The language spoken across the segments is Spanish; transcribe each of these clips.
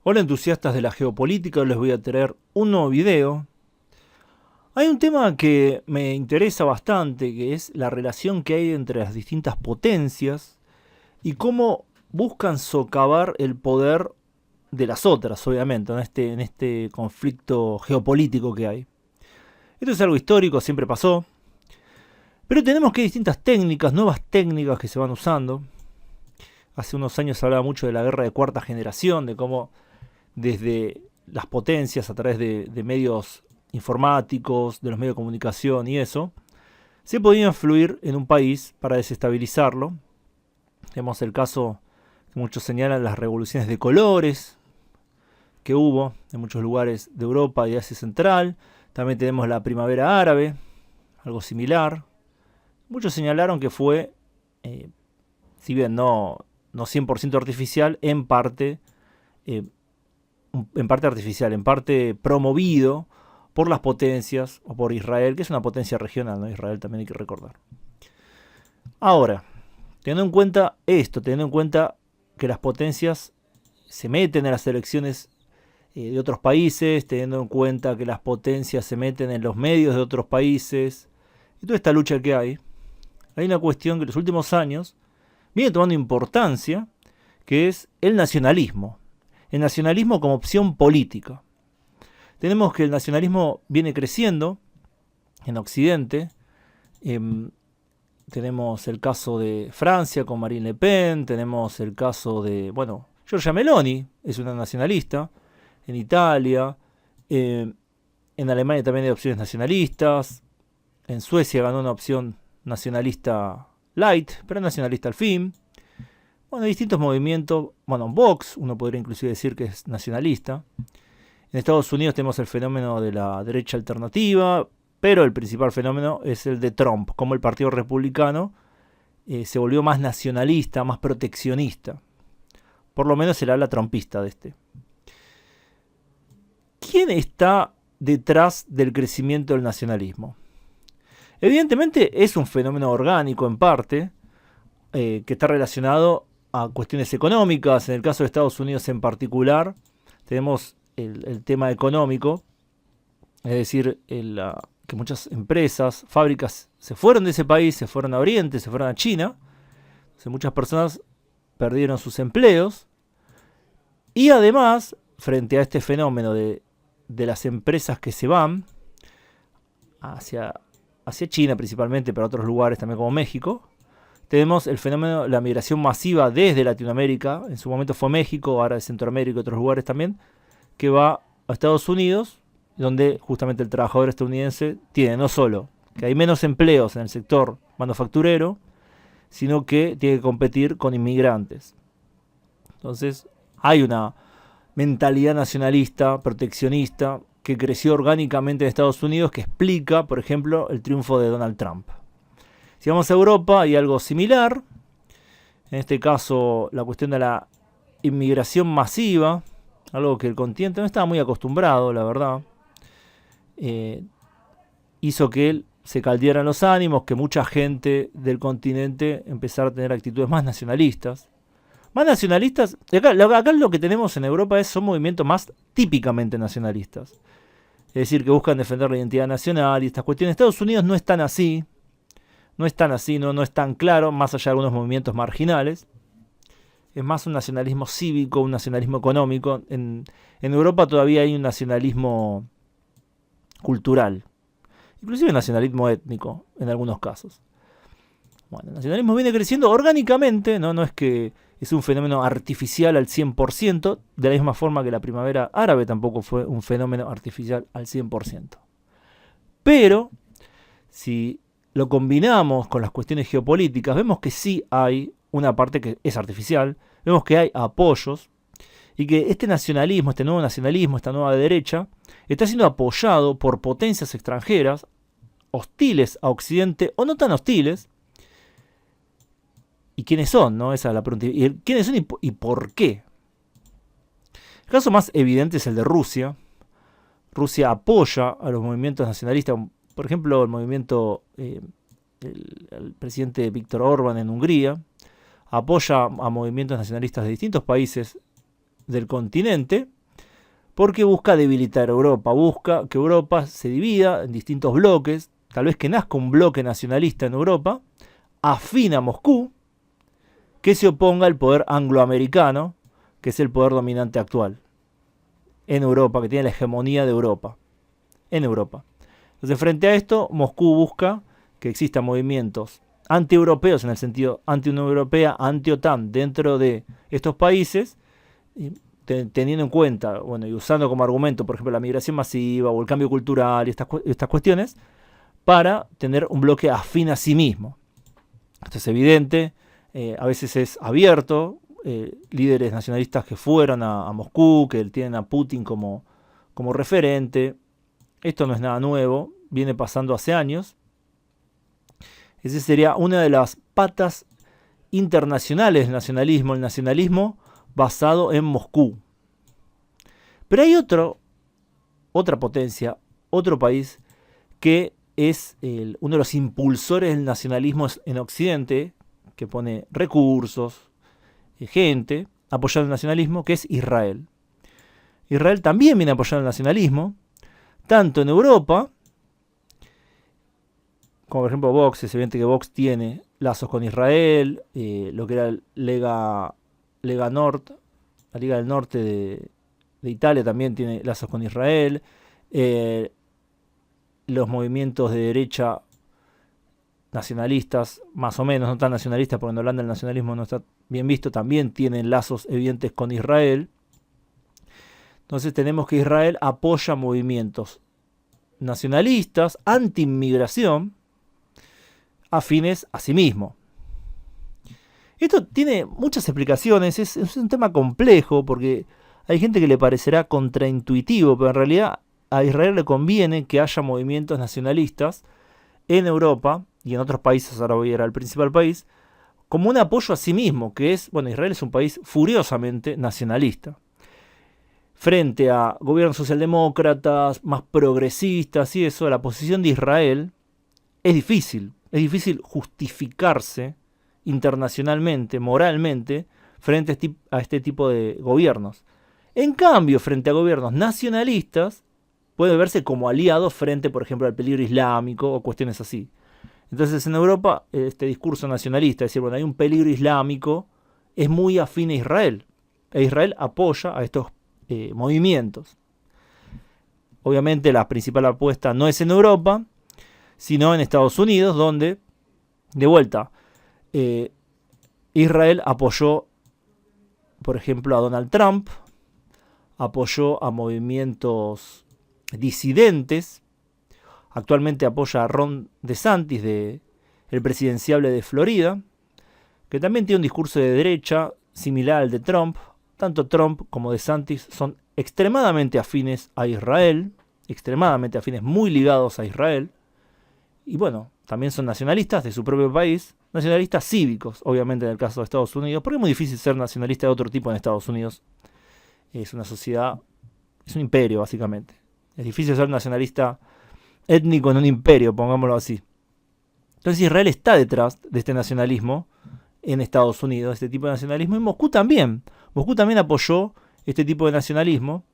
Hola entusiastas de la geopolítica, les voy a traer un nuevo video. Hay un tema que me interesa bastante, que es la relación que hay entre las distintas potencias y cómo buscan socavar el poder de las otras, obviamente, en este conflicto geopolítico que hay. Esto es algo histórico, siempre pasó, pero tenemos que hay distintas técnicas, nuevas técnicas que se van usando. Hace unos años se hablaba mucho de la guerra de cuarta generación, de cómo desde las potencias a través de medios informáticos, de los medios de comunicación y eso, se podía influir en un país para desestabilizarlo. Tenemos el caso que muchos señalan las revoluciones de colores que hubo en muchos lugares de Europa y Asia Central. También tenemos la primavera árabe, algo similar. Muchos señalaron que fue, si bien no 100% artificial, eh, en parte artificial, en parte promovido por las potencias o por Israel, que es una potencia regional, ¿no? Israel también hay que recordar. Ahora, teniendo en cuenta esto, teniendo en cuenta que las potencias se meten en las elecciones de otros países, teniendo en cuenta que las potencias se meten en los medios de otros países, y toda esta lucha que hay una cuestión que en los últimos años viene tomando importancia, que es el nacionalismo. El nacionalismo como opción política. Tenemos que el nacionalismo viene creciendo en Occidente. Tenemos el caso de Francia con Marine Le Pen, tenemos el caso de, bueno, Giorgia Meloni es una nacionalista, en Italia, en Alemania también hay opciones nacionalistas, en Suecia ganó una opción nacionalista light, pero nacionalista al fin. Bueno, hay distintos movimientos. Bueno, Vox, uno podría inclusive decir que es nacionalista. En Estados Unidos tenemos el fenómeno de la derecha alternativa, pero el principal fenómeno es el de Trump, como el Partido Republicano se volvió más nacionalista, más proteccionista. Por lo menos el habla trumpista de este. ¿Quién está detrás del crecimiento del nacionalismo? Evidentemente es un fenómeno orgánico en parte, que está relacionado a cuestiones económicas. En el caso de Estados Unidos en particular, tenemos el tema económico, es decir, que muchas empresas, fábricas se fueron de ese país, se fueron a Oriente, se fueron a China. Entonces, muchas personas perdieron sus empleos y además, frente a este fenómeno de las empresas que se van hacia China principalmente, pero a otros lugares también como México, tenemos el fenómeno de la migración masiva desde Latinoamérica. En su momento fue México, ahora es Centroamérica y otros lugares también, que va a Estados Unidos, donde justamente el trabajador estadounidense tiene no solo que hay menos empleos en el sector manufacturero, sino que tiene que competir con inmigrantes. Entonces hay una mentalidad nacionalista, proteccionista, que creció orgánicamente en Estados Unidos, que explica, por ejemplo, el triunfo de Donald Trump. Si vamos a Europa hay algo similar. En este caso la cuestión de la inmigración masiva, algo que el continente no estaba muy acostumbrado, la verdad. Hizo que se caldearan los ánimos, que mucha gente del continente empezara a tener actitudes más nacionalistas. Más nacionalistas, acá lo que tenemos en Europa son movimientos más típicamente nacionalistas. Es decir, que buscan defender la identidad nacional y estas cuestiones. En Estados Unidos no están así. No es tan así, no es tan claro, más allá de algunos movimientos marginales. Es más un nacionalismo cívico, un nacionalismo económico. En Europa todavía hay un nacionalismo cultural, inclusive un nacionalismo étnico en algunos casos. Bueno, el nacionalismo viene creciendo orgánicamente, no es que es un fenómeno artificial al 100%, de la misma forma que la primavera árabe tampoco fue un fenómeno artificial al 100%. Pero, si lo combinamos con las cuestiones geopolíticas, vemos que sí hay una parte que es artificial, vemos que hay apoyos, y que este nacionalismo, este nuevo nacionalismo, esta nueva derecha, está siendo apoyado por potencias extranjeras, hostiles a Occidente o no tan hostiles. ¿Y quiénes son? ¿No? Esa es la pregunta. ¿Y quiénes son y por qué? El caso más evidente es el de Rusia. Rusia apoya a los movimientos nacionalistas. Por ejemplo, el movimiento, el presidente Víctor Orbán en Hungría, apoya a movimientos nacionalistas de distintos países del continente, porque busca debilitar a Europa, busca que Europa se divida en distintos bloques, tal vez que nazca un bloque nacionalista en Europa, afín a Moscú, que se oponga al poder angloamericano, que es el poder dominante actual en Europa, que tiene la hegemonía de Europa, en Europa. Entonces, frente a esto, Moscú busca que existan movimientos anti-europeos, en el sentido anti-Unión Europea, anti-OTAN, dentro de estos países, teniendo en cuenta, bueno, y usando como argumento, por ejemplo, la migración masiva o el cambio cultural y estas cuestiones, para tener un bloque afín a sí mismo. Esto es evidente, a veces es abierto, líderes nacionalistas que fueron a Moscú, que tienen a Putin como referente. Esto no es nada nuevo, viene pasando hace años. Esa sería una de las patas internacionales del nacionalismo, el nacionalismo basado en Moscú. Pero hay otra potencia, otro país que es uno de los impulsores del nacionalismo en Occidente, que pone recursos, gente apoyando el nacionalismo, que es Israel. Israel también viene apoyando el nacionalismo, tanto en Europa, como por ejemplo Vox. Es evidente que Vox tiene lazos con Israel, lo que era el Lega Nord, la Liga del Norte de Italia también tiene lazos con Israel. Los movimientos de derecha nacionalistas, más o menos, no tan nacionalistas, porque en Holanda el nacionalismo no está bien visto, también tienen lazos evidentes con Israel. Entonces tenemos que Israel apoya movimientos nacionalistas, anti-inmigración, afines a sí mismo. Esto tiene muchas explicaciones, es un tema complejo, porque hay gente que le parecerá contraintuitivo, pero en realidad a Israel le conviene que haya movimientos nacionalistas en Europa y en otros países, ahora voy a ir al principal país, como un apoyo a sí mismo, que es, bueno, Israel es un país furiosamente nacionalista. Frente a gobiernos socialdemócratas, más progresistas y eso, la posición de Israel es difícil justificarse internacionalmente, moralmente, frente a este tipo de gobiernos. En cambio, frente a gobiernos nacionalistas, puede verse como aliado frente, por ejemplo, al peligro islámico o cuestiones así. Entonces, en Europa, este discurso nacionalista, es decir, bueno, hay un peligro islámico, es muy afín a Israel. E Israel apoya a estos movimientos. Obviamente, la principal apuesta no es en Europa, sino en Estados Unidos, donde, de vuelta, Israel apoyó, por ejemplo, a Donald Trump, apoyó a movimientos disidentes, actualmente apoya a Ron DeSantis, el presidenciable de Florida, que también tiene un discurso de derecha similar al de Trump. Tanto Trump como DeSantis son extremadamente afines a Israel, extremadamente afines, muy ligados a Israel, y bueno, también son nacionalistas de su propio país, nacionalistas cívicos, obviamente en el caso de Estados Unidos, porque es muy difícil ser nacionalista de otro tipo en Estados Unidos. Es una sociedad, es un imperio básicamente. Es difícil ser nacionalista étnico en un imperio, pongámoslo así. Entonces Israel está detrás de este nacionalismo en Estados Unidos, este tipo de nacionalismo, y Moscú también. Moscú también apoyó este tipo de nacionalismo,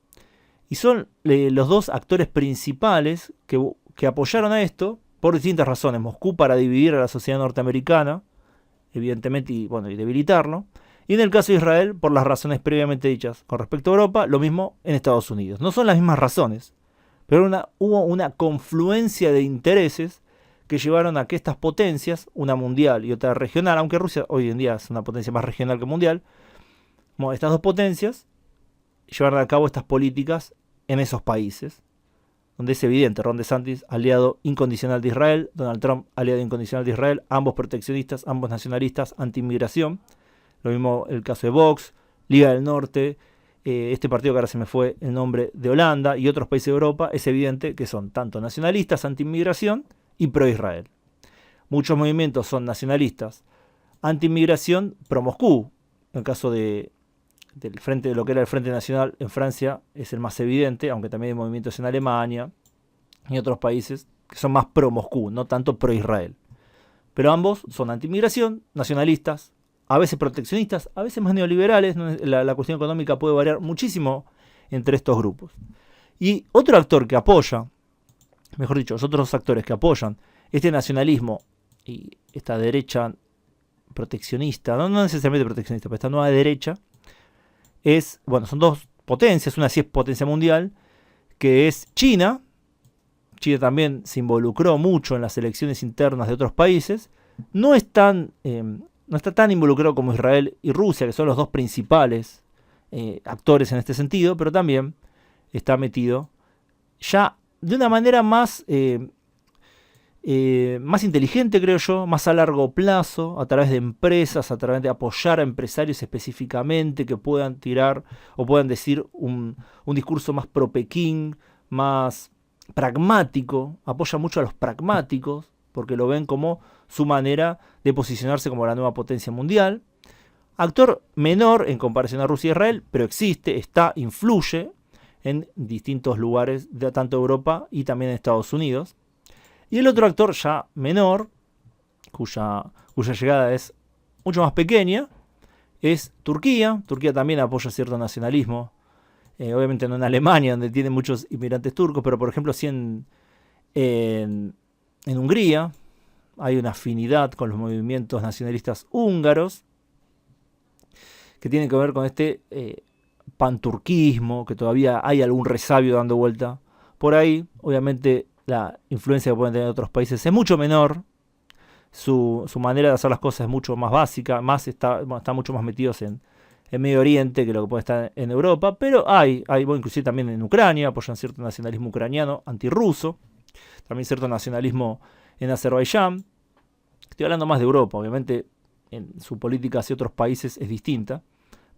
y son los dos actores principales que apoyaron a esto por distintas razones. Moscú para dividir a la sociedad norteamericana, evidentemente, y debilitarlo. Y en el caso de Israel, por las razones previamente dichas. Con respecto a Europa, lo mismo en Estados Unidos. No son las mismas razones, pero hubo una confluencia de intereses que llevaron a que estas potencias, una mundial y otra regional, aunque Rusia hoy en día es una potencia más regional que mundial, estas dos potencias llevaron a cabo estas políticas en esos países, donde es evidente, Ron DeSantis, aliado incondicional de Israel, Donald Trump, aliado incondicional de Israel, ambos proteccionistas, ambos nacionalistas, anti-inmigración. Lo mismo el caso de Vox, Liga del Norte, este partido que ahora se me fue el nombre, de Holanda y otros países de Europa. Es evidente que son tanto nacionalistas, anti-inmigración y pro-Israel. Muchos movimientos son nacionalistas, anti-inmigración, pro-Moscú. En el caso del frente, de lo que era el Frente Nacional en Francia, es el más evidente, aunque también hay movimientos en Alemania y otros países que son más pro-Moscú, no tanto pro-Israel. Pero ambos son anti-inmigración, nacionalistas, a veces proteccionistas, a veces más neoliberales. La cuestión económica puede variar muchísimo entre estos grupos. Y otro actor que apoya, mejor dicho, los otros actores que apoyan este nacionalismo y esta derecha proteccionista, no necesariamente proteccionista, pero esta nueva derecha, son dos potencias. Una sí es potencia mundial, que es China. China también se involucró mucho en las elecciones internas de otros países. No está tan involucrado como Israel y Rusia, que son los dos principales actores en este sentido, pero también está metido ya de una manera más inteligente, creo yo, más a largo plazo, a través de empresas, a través de apoyar a empresarios específicamente que puedan tirar o puedan decir un discurso más pro-Pekín, más pragmático. Apoya mucho a los pragmáticos porque lo ven como su manera de posicionarse como la nueva potencia mundial. Actor menor en comparación a Rusia y Israel, pero existe, influye en distintos lugares de tanto Europa y también en Estados Unidos. Y el otro actor ya menor, cuya llegada es mucho más pequeña, es Turquía. Turquía también apoya cierto nacionalismo. Obviamente no en Alemania, donde tiene muchos inmigrantes turcos, pero por ejemplo sí en Hungría. Hay una afinidad con los movimientos nacionalistas húngaros que tienen que ver con este panturquismo, que todavía hay algún resabio dando vuelta por ahí. Obviamente la influencia que pueden tener otros países es mucho menor. Su manera de hacer las cosas es mucho más básica, están mucho más metidos en Medio Oriente que lo que puede estar en Europa, pero hay inclusive también en Ucrania, apoyan cierto nacionalismo ucraniano, antirruso, también cierto nacionalismo en Azerbaiyán. Estoy hablando más de Europa, obviamente en su política hacia otros países es distinta,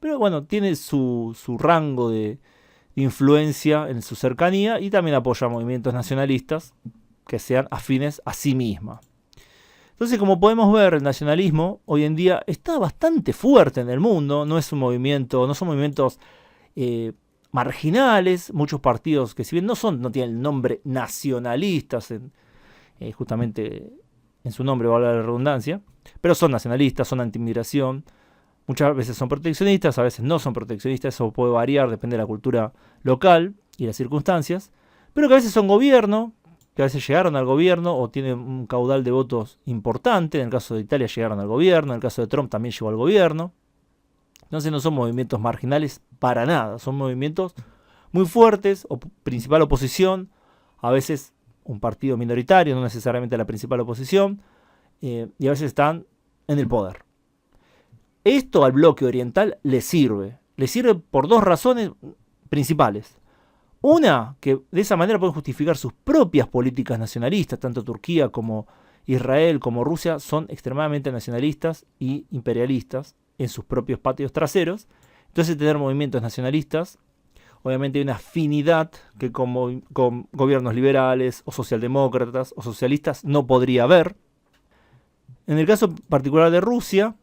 pero bueno, tiene su rango de influencia en su cercanía y también apoya movimientos nacionalistas que sean afines a sí misma. Entonces, como podemos ver, el nacionalismo hoy en día está bastante fuerte en el mundo. No son movimientos marginales. Muchos partidos que si bien no tienen el nombre nacionalistas, justamente en su nombre vale la redundancia, pero son nacionalistas, son anti-inmigración. Muchas veces son proteccionistas, a veces no son proteccionistas. Eso puede variar, depende de la cultura local y las circunstancias. Pero que a veces son gobierno, que a veces llegaron al gobierno o tienen un caudal de votos importante. En el caso de Italia llegaron al gobierno, en el caso de Trump también llegó al gobierno. Entonces no son movimientos marginales para nada, son movimientos muy fuertes, principal oposición, a veces un partido minoritario, no necesariamente la principal oposición, y a veces están en el poder. Esto al bloque oriental le sirve por dos razones principales. Una, que de esa manera pueden justificar sus propias políticas nacionalistas. Tanto Turquía como Israel como Rusia son extremadamente nacionalistas y imperialistas en sus propios patios traseros. Entonces tener movimientos nacionalistas, obviamente hay una afinidad que con gobiernos liberales o socialdemócratas o socialistas no podría haber. En el caso particular de Rusia,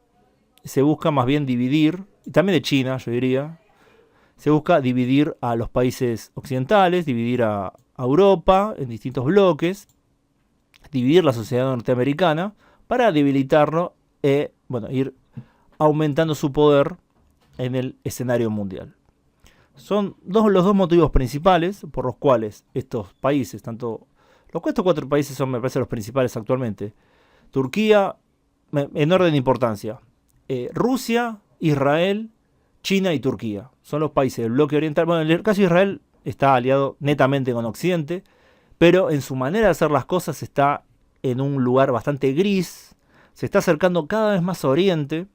se busca más bien dividir, y también de China, yo diría, se busca dividir a los países occidentales, dividir a Europa en distintos bloques, dividir la sociedad norteamericana para debilitarlo ir aumentando su poder en el escenario mundial. Son los dos motivos principales por los cuales estos países, estos cuatro países son, me parece, los principales actualmente. Turquía, en orden de importancia, Rusia, Israel, China y Turquía. Son los países del bloque oriental. Bueno, en el caso de Israel está aliado netamente con Occidente, pero en su manera de hacer las cosas está en un lugar bastante gris. Se está acercando cada vez más a Oriente.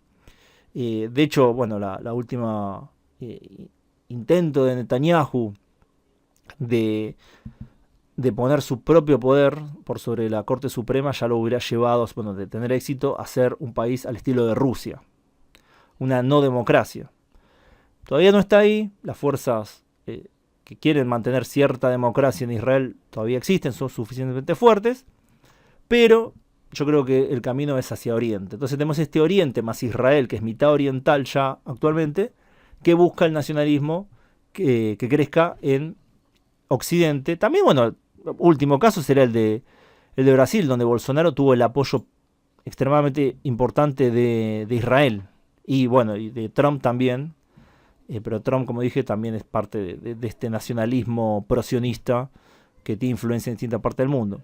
De hecho, bueno, la última intento de Netanyahu de poner su propio poder por sobre la Corte Suprema ya lo hubiera llevado, de tener éxito, a ser un país al estilo de Rusia. Una no democracia. Todavía no está ahí. Las fuerzas que quieren mantener cierta democracia en Israel todavía existen, son suficientemente fuertes, pero yo creo que el camino es hacia Oriente. Entonces tenemos este Oriente más Israel, que es mitad oriental ya actualmente, que busca el nacionalismo que crezca en Occidente. También, bueno, último caso será el de Brasil, donde Bolsonaro tuvo el apoyo extremadamente importante de Israel. Y bueno, y de Trump también. Pero Trump, como dije, también es parte de este nacionalismo prosionista que tiene influencia en distintas partes del mundo.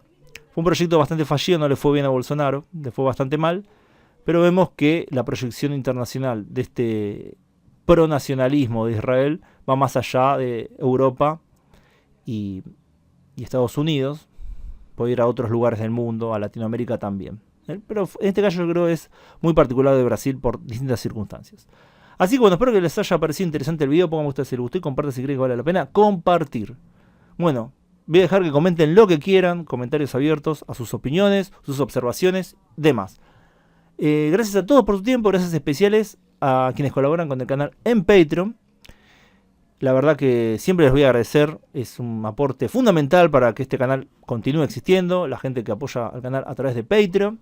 Fue un proyecto bastante fallido, no le fue bien a Bolsonaro, le fue bastante mal, pero vemos que la proyección internacional de este pronacionalismo de Israel va más allá de Europa y, y Estados Unidos, puede ir a otros lugares del mundo, a Latinoamérica también. Pero en este caso yo creo que es muy particular de Brasil por distintas circunstancias. Así que bueno, espero que les haya parecido interesante el video. Pongan ustedes si les gustó y compartan si creen que vale la pena compartir. Bueno, voy a dejar que comenten lo que quieran, comentarios abiertos a sus opiniones, sus observaciones, demás. Gracias a todos por su tiempo, gracias especiales a quienes colaboran con el canal en Patreon. La verdad que siempre les voy a agradecer, es un aporte fundamental para que este canal continúe existiendo, la gente que apoya al canal a través de Patreon.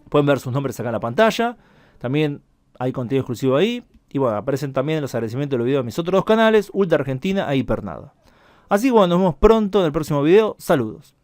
Pueden ver sus nombres acá en la pantalla, también hay contenido exclusivo ahí. Y bueno, aparecen también los agradecimientos de los videos de mis otros dos canales, Ultra Argentina e Hipernada. Así que bueno, nos vemos pronto en el próximo video. Saludos.